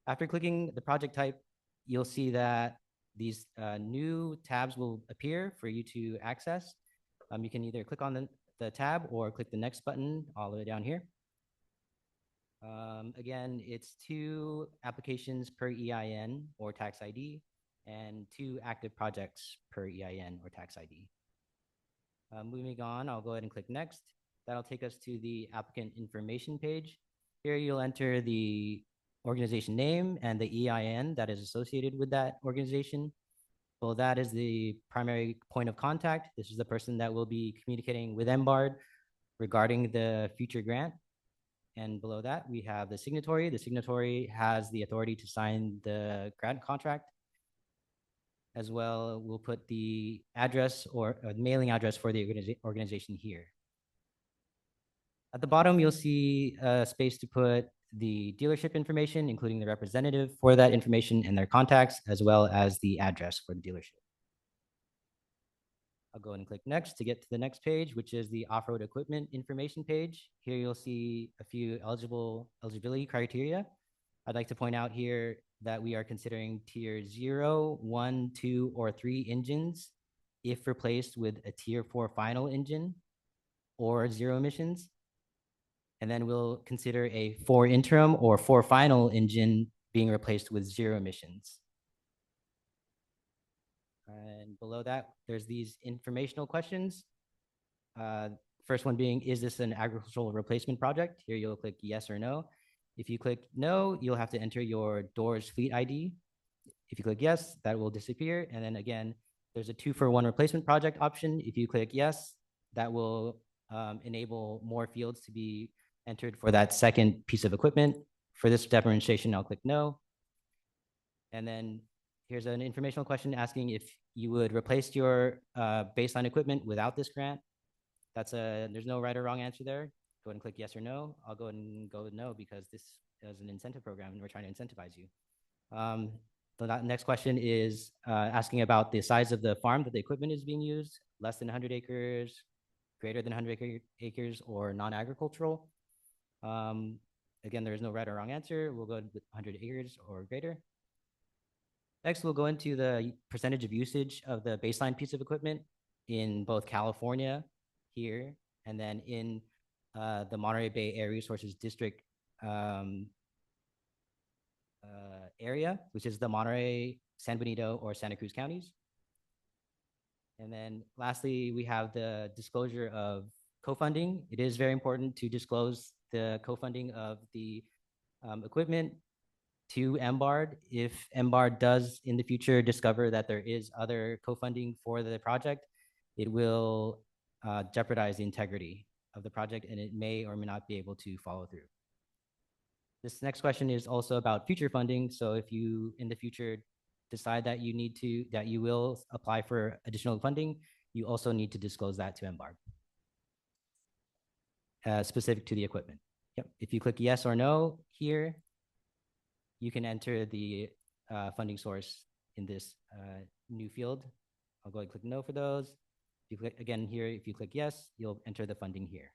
G: After clicking the project type, you'll see that these new tabs will appear for you to access. You can either click on the tab or click the next button all the way down here. Again, it's 2 applications per EIN or tax ID, and 2 active projects per EIN or tax ID. Moving on, I'll go ahead and click next. That'll take us to the applicant information page. Here you'll enter the organization name and the EIN that is associated with that organization. Well, that is the primary point of contact. This is the person that will be communicating with MBARD regarding the future grant. And below that, we have the signatory. The signatory has the authority to sign the grant contract. As well, we'll put the address or mailing address for the organization here. At the bottom, you'll see a space to put the dealership information, including the representative for that information and their contacts, as well as the address for the dealership. I'll go and click next to get to the next page, which is the off-road equipment information page. Here you'll see a few eligibility criteria. I'd like to point out here that we are considering tier 0, 1, 2, or 3 engines if replaced with a tier 4 final engine or 0 emissions. And then we'll consider a 4 interim or 4 final engine being replaced with 0 emissions. And below that, there's these informational questions. First one being, is this an agricultural replacement project? Here you'll click yes or no. If you click no, you'll have to enter your doors fleet ID. If you click yes, that will disappear. And then again, there's a 2-for-1 replacement project option. If you click yes, that will enable more fields to be entered for that second piece of equipment. For this demonstration, I'll click no. And then here's an informational question asking if you would replace your baseline equipment without this grant. There's no right or wrong answer there. Go ahead and click yes or no. I'll go and go with no because this is an incentive program and we're trying to incentivize you. The next question is asking about the size of the farm that the equipment is being used, less than 100 acres, greater than 100 acres, or non-agricultural. Again, there is no right or wrong answer. We'll go with 100 acres or greater. Next, we'll go into the percentage of usage of the baseline piece of equipment in both California here and then in the Monterey Bay Air Resources District area, which is the Monterey, San Benito, or Santa Cruz counties. And then lastly, we have the disclosure of co-funding. It is very important to disclose the co-funding of the equipment to MBARD. If MBARD does in the future discover that there is other co-funding for the project, it will jeopardize the integrity of the project and it may or may not be able to follow through. This next question is also about future funding. So if you in the future decide that you will apply for additional funding, you also need to disclose that to MBARD specific to the equipment. Yep. If you click yes or no here, you can enter the funding source in this new field. I'll go ahead and click no for those. If you click again here, if you click yes, you'll enter the funding here.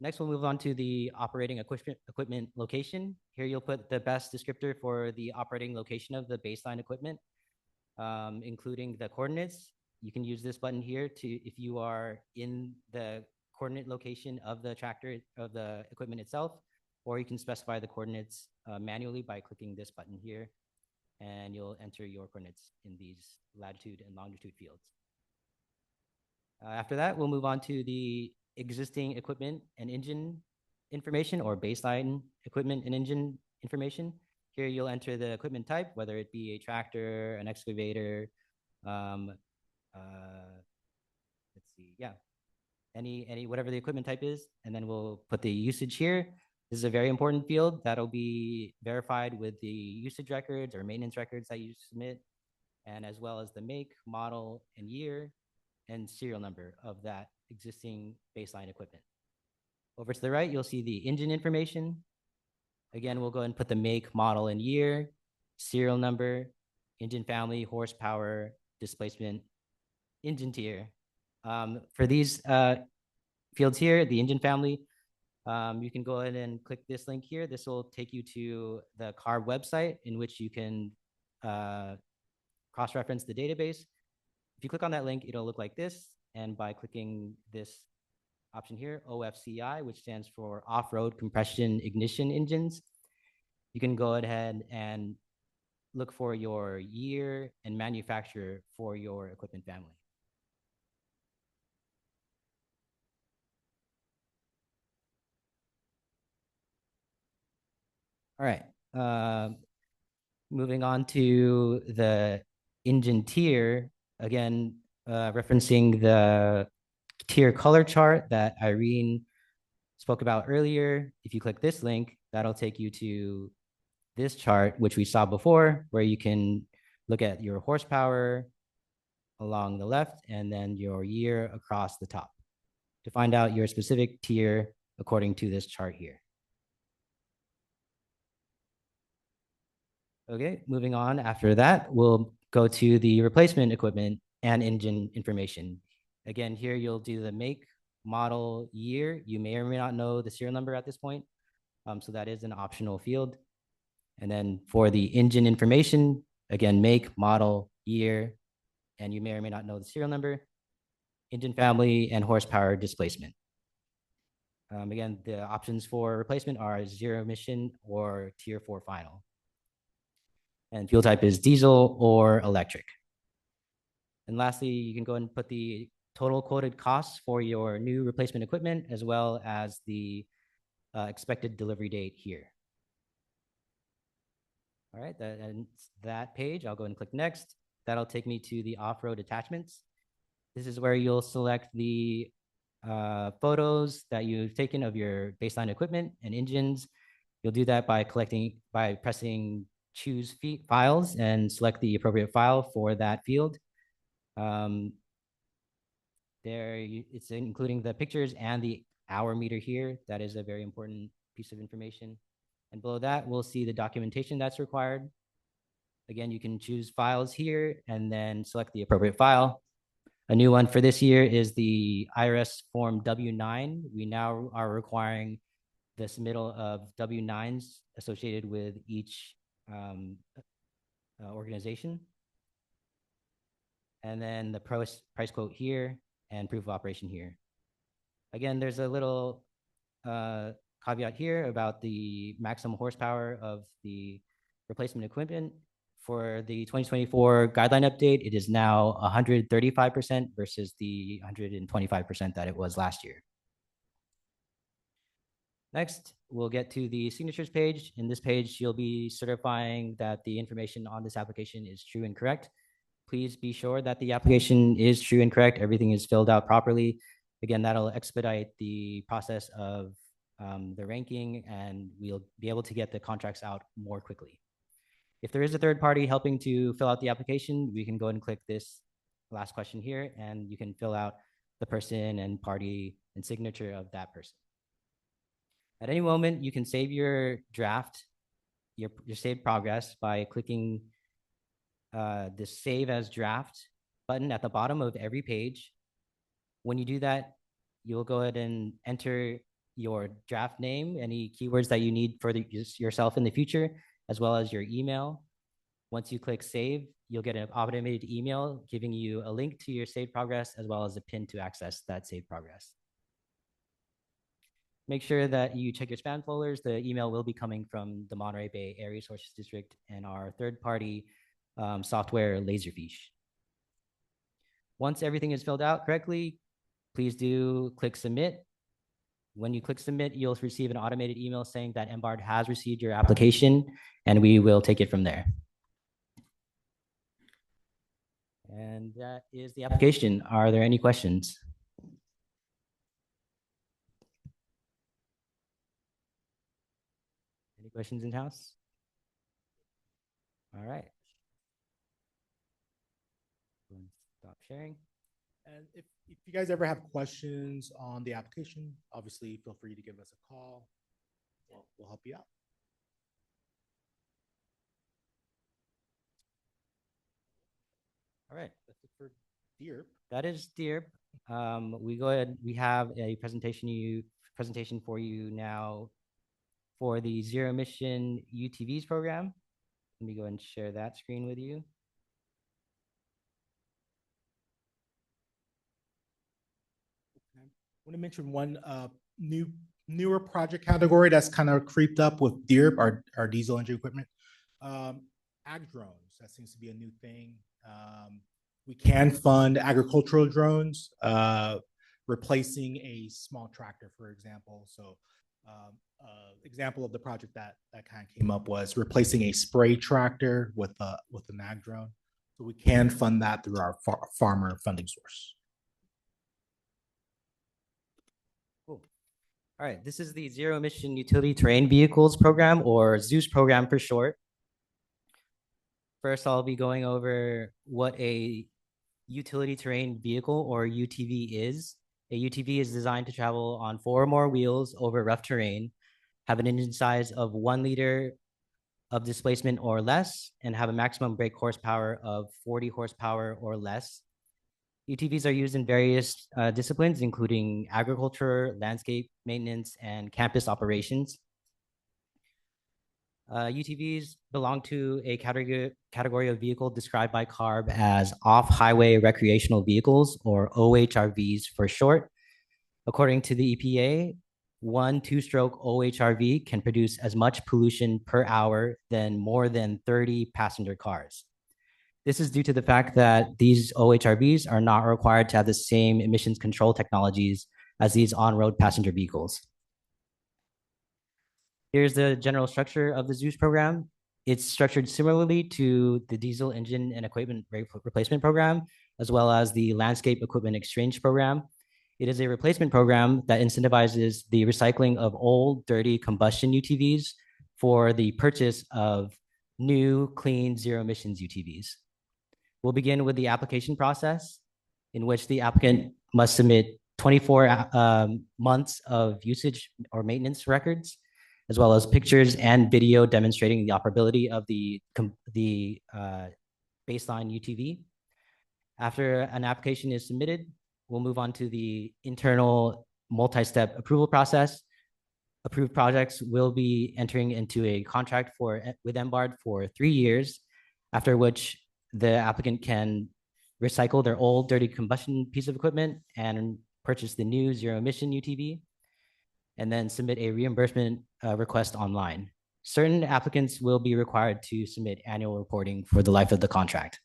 G: Next, we'll move on to the operating equipment location. Here, you'll put the best descriptor for the operating location of the baseline equipment, including the coordinates. You can use this button here to, if you are in the coordinate location of the tractor, of the equipment itself, or you can specify the coordinates manually by clicking this button here, and you'll enter your coordinates in these latitude and longitude fields. After that, we'll move on to the existing equipment and engine information, or baseline equipment and engine information. Here you'll enter the equipment type, whether it be a tractor, an excavator, let's see, yeah, any whatever the equipment type is, and then we'll put the usage here. This is a very important field that'll be verified with the usage records or maintenance records that you submit, and as well as the make, model, and year, and serial number of that existing baseline equipment. Over to the right, you'll see the engine information. Again, we'll go ahead and put the make, model, and year, serial number, engine family, horsepower, displacement, engine tier. For these fields here, the engine family, you can go ahead and click this link here. This will take you to the CARB website in which you can cross-reference the database. If you click on that link, it'll look like this. And by clicking this option here, OFCI, which stands for Off-Road Compression Ignition Engines, you can go ahead and look for your year and manufacturer for your equipment family. All right, moving on to the engine tier, again, referencing the tier color chart that Irene spoke about earlier. If you click this link, that'll take you to this chart, which we saw before, where you can look at your horsepower along the left and then your year across the top. to find out your specific tier according to this chart here. Okay, moving on. After that, we'll go to the replacement equipment and engine information. Again, here you'll do the make, model, year. You may or may not know the serial number at this point. So that is an optional field. And then for the engine information, again, make, model, year, and you may or may not know the serial number, engine family, and horsepower displacement. Again, the options for replacement are 0 emission or tier 4 final. And fuel type is diesel or electric. And lastly, you can go and put the total quoted costs for your new replacement equipment, as well as the expected delivery date here. All right, that ends that page. I'll go and click next. That'll take me to the off-road attachments. This is where you'll select the photos that you've taken of your baseline equipment and engines. You'll do that by pressing choose files and select the appropriate file for that field. It's including the pictures and the hour meter here. That is a very important piece of information. And below that, we'll see the documentation that's required. Again, you can choose files here and then select the appropriate file. A new one for this year is the IRS Form W-9. We now are requiring the submittal of W-9s associated with each organization. And then the price quote here and proof of operation here. Again, there's a little caveat here about the maximum horsepower of the replacement equipment. For the 2024 guideline update, it is now 135% versus the 125% that it was last year. Next, we'll get to the signatures page. In this page, you'll be certifying that the information on this application is true and correct. Please be sure that the application is true and correct. Everything is filled out properly. Again, that'll expedite the process of the ranking, and we'll be able to get the contracts out more quickly. If there is a third party helping to fill out the application, we can go ahead and click this last question here, and you can fill out the person and party and signature of that person. At any moment, you can save your draft, your saved progress by clicking the Save as Draft button at the bottom of every page. When you do that, you'll go ahead and enter your draft name, any keywords that you need for yourself in the future, as well as your email. Once you click Save, you'll get an automated email giving you a link to your saved progress, as well as a pin to access that saved progress. Make sure that you check your spam folders. The email will be coming from the Monterey Bay Air Resources District and our third-party software, Laserfish. Once everything is filled out correctly, please do click Submit. When you click Submit, you'll receive an automated email saying that MBARD has received your application, and we will take it from there. And that is the application. Are there any questions? Any questions in house? All right. Stop sharing.
B: And if you guys ever have questions on the application, obviously feel free to give us a call. We'll help you out.
G: All right.
B: That's it for DEERP.
G: That is DEERP. We have a presentation for you now for the zero emission UTVs program. Let me go and share that screen with you.
B: I want to mention one newer project category that's kind of creeped up with DEERP, our diesel engine equipment. Ag drones, that seems to be a new thing. We can fund agricultural drones, replacing a small tractor, for example. So example of the project that kind of came up was replacing a spray tractor with an ag drone. So we can fund that through our farmer funding source.
G: All right, this is the Zero Emission Utility Terrain Vehicles Program, or ZEUS program for short. First, I'll be going over what a utility terrain vehicle, or UTV, is. A UTV is designed to travel on 4 or more wheels over rough terrain, have an engine size of 1 liter of displacement or less, and have a maximum brake horsepower of 40 horsepower or less. UTVs are used in various disciplines, including agriculture, landscape maintenance, and campus operations. UTVs belong to a category of vehicle described by CARB as off-highway recreational vehicles, or OHRVs for short. According to the EPA, one two-stroke OHRV can produce as much pollution per hour than more than 30 passenger cars. This is due to the fact that these OHRVs are not required to have the same emissions control technologies as these on-road passenger vehicles. Here's the general structure of the Zeus program. It's structured similarly to the diesel engine and equipment replacement program, as well as the landscape equipment exchange program. It is a replacement program that incentivizes the recycling of old, dirty combustion UTVs for the purchase of new, clean, zero emissions UTVs. We'll begin with the application process, in which the applicant must submit 24 months of usage or maintenance records, as well as pictures and video demonstrating the operability of the baseline UTV. After an application is submitted, we'll move on to the internal multi-step approval process. Approved projects will be entering into a contract with MBARD for 3 years, after which the applicant can recycle their old dirty combustion piece of equipment and purchase the new zero emission UTV, and then submit a reimbursement request online. Certain applicants will be required to submit annual reporting for the life of the contract.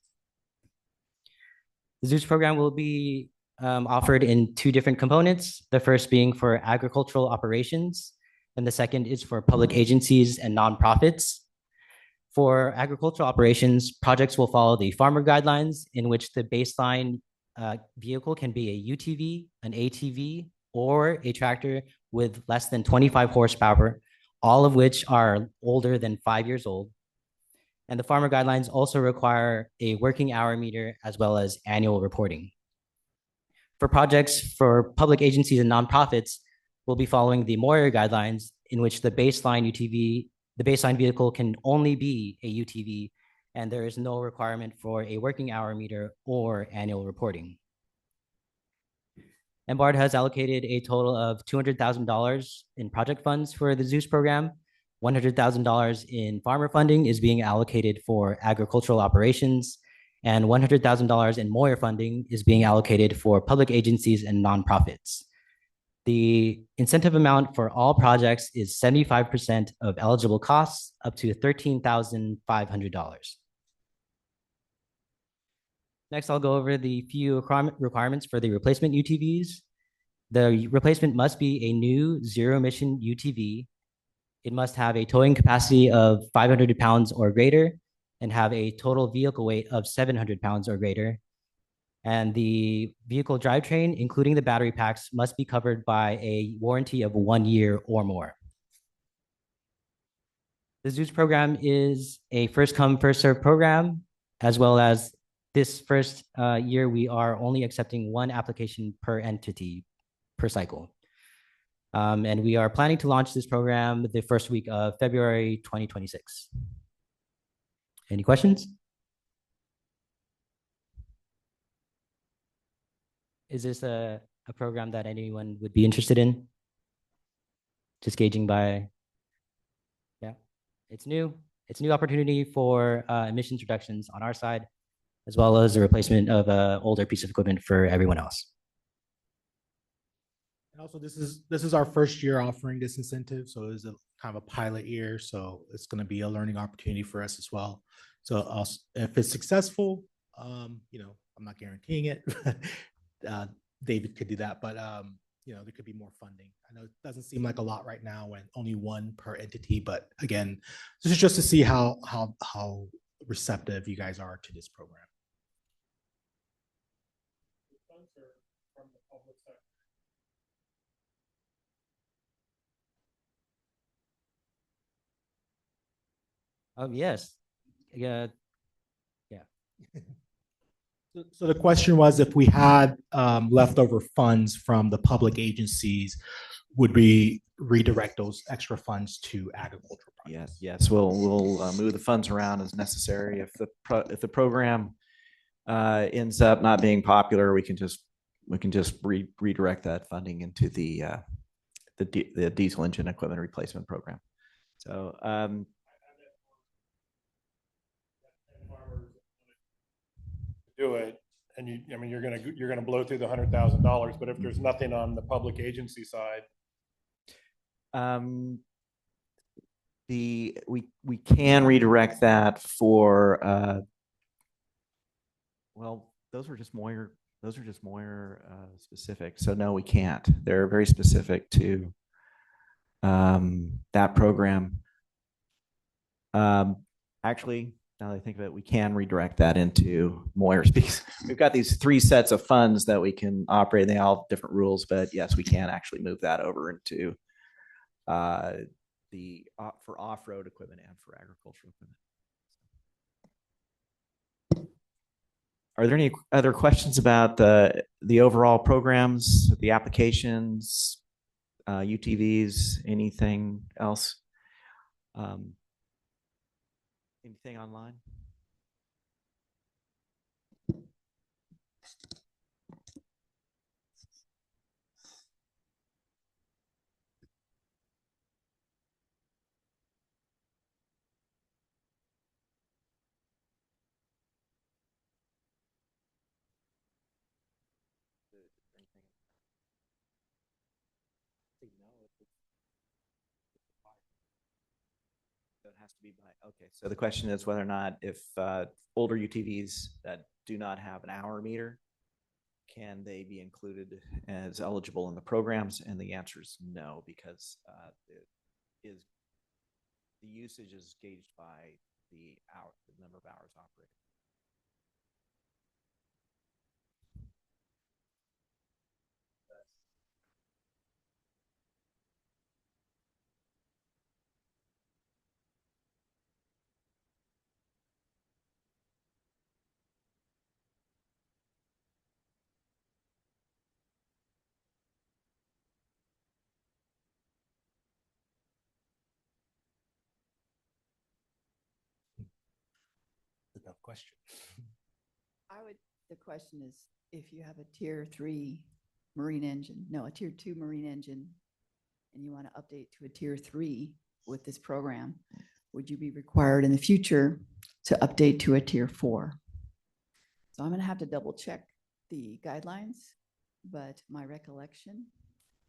G: The Zeus program will be offered in 2 different components, the first being for agricultural operations, and the second is for public agencies and nonprofits. For agricultural operations, projects will follow the farmer guidelines, in which the baseline vehicle can be a UTV, an ATV, or a tractor with less than 25 horsepower, all of which are older than 5 years old. And the farmer guidelines also require a working hour meter as well as annual reporting. For projects for public agencies and nonprofits, we'll be following the Moyer guidelines, in which the baseline vehicle can only be a UTV, and there is no requirement for a working hour meter or annual reporting. MBARD has allocated a total of $200,000 in project funds for the Zeus program. $100,000 in farmer funding is being allocated for agricultural operations, and $100,000 in Moyer funding is being allocated for public agencies and nonprofits. The incentive amount for all projects is 75% of eligible costs, up to $13,500. Next, I'll go over the few requirements for the replacement UTVs. The replacement must be a new zero-emission UTV. It must have a towing capacity of 500 pounds or greater and have a total vehicle weight of 700 pounds or greater. And the vehicle drivetrain, including the battery packs, must be covered by a warranty of 1 year or more. The Zeus program is a first come, first served program, as well as this first year, we are only accepting 1 application per entity per cycle. And we are planning to launch this program the first week of February 2026. Any questions? Is this a program that anyone would be interested in? Just gauging by, yeah, it's new. It's a new opportunity for emissions reductions on our side, as well as the replacement of an older piece of equipment for everyone else.
B: And also, this is our first year offering this incentive, so it's a kind of a pilot year. So it's going to be a learning opportunity for us as well. So if it's successful, I'm not guaranteeing it. David could do that, but there could be more funding. I know it doesn't seem like a lot right now, and only 1 per entity. But again, this is just to see how receptive you guys are to this program.
G: Yes. Yeah.
B: So the question was, if we had leftover funds from the public agencies, would we redirect those extra funds to agricultural projects?
A: Yes, we'll move the funds around as necessary. If the program ends up not being popular, we can just redirect that funding into the diesel engine equipment replacement program. So
D: Do it, and you're gonna blow through the $100,000, but if there's nothing on the public agency side,
A: we can redirect that for well, those are just Moyer specific. So no, we can't. They're very specific to that program. Actually, now that I think of it, we can redirect that into Moyer's because we've got these 3 sets of funds that we can operate. They all have different rules, but yes, we can actually move that over into for off-road equipment and for agricultural equipment. Are there any other questions about the overall programs, the applications, UTVs, anything else? Anything online? So it has to be by, okay. So the question is whether or not if older UTVs that do not have an hour meter, can they be included as eligible in the programs? And the answer is no, because the usage is gauged by the number of hours operated.
B: No question.
C: The question is, if you have a tier 3 marine engine, no, a tier 2 marine engine, and you want to update to a tier 3 with this program, would you be required in the future to update to a tier 4? So I'm going to have to double check the guidelines, but my recollection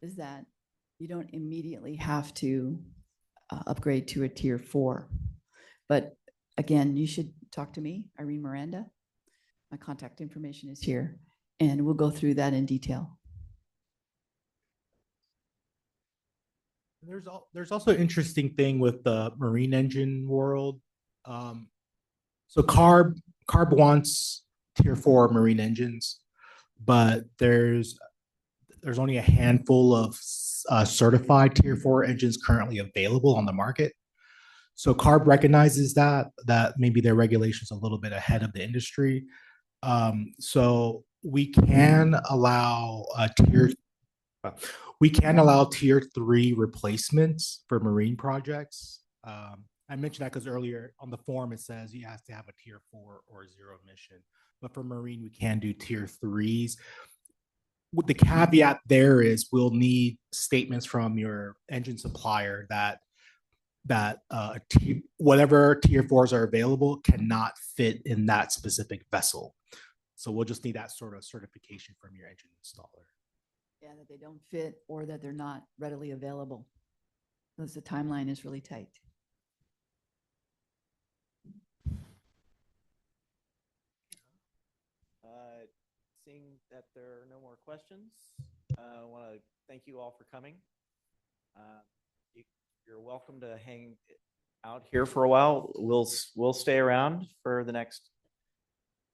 C: is that you don't immediately have to upgrade to a tier 4. But again, you should talk to me, Irene Miranda. My contact information is here, and we'll go through that in detail.
B: There's also an interesting thing with the marine engine world. So CARB wants tier 4 marine engines, but there's only a handful of certified tier 4 engines currently available on the market. So CARB recognizes that maybe their regulations a little bit ahead of the industry. So we can allow tier 3 replacements for marine projects. I mentioned that because earlier on the form it says you have to have a tier 4 or 0 emission, but for marine we can do tier 3s. What the caveat there is, we'll need statements from your engine supplier that whatever tier 4s are available cannot fit in that specific vessel. So we'll just need that sort of certification from your engine installer.
C: Yeah, that they don't fit or that they're not readily available, because the timeline is really tight.
A: Seeing that there are no more questions, I want to thank you all for coming. You're welcome to hang out here for a while. We'll stay around for the next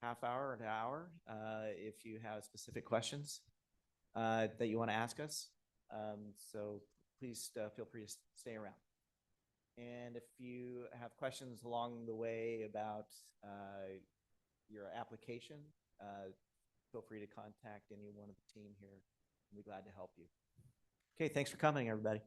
A: half hour to hour if you have specific questions that you want to ask us. So please feel free to stay around. And if you have questions along the way about your application, application, feel free to contact any one of the team here. We'll be glad to help you. Okay, thanks for coming, everybody.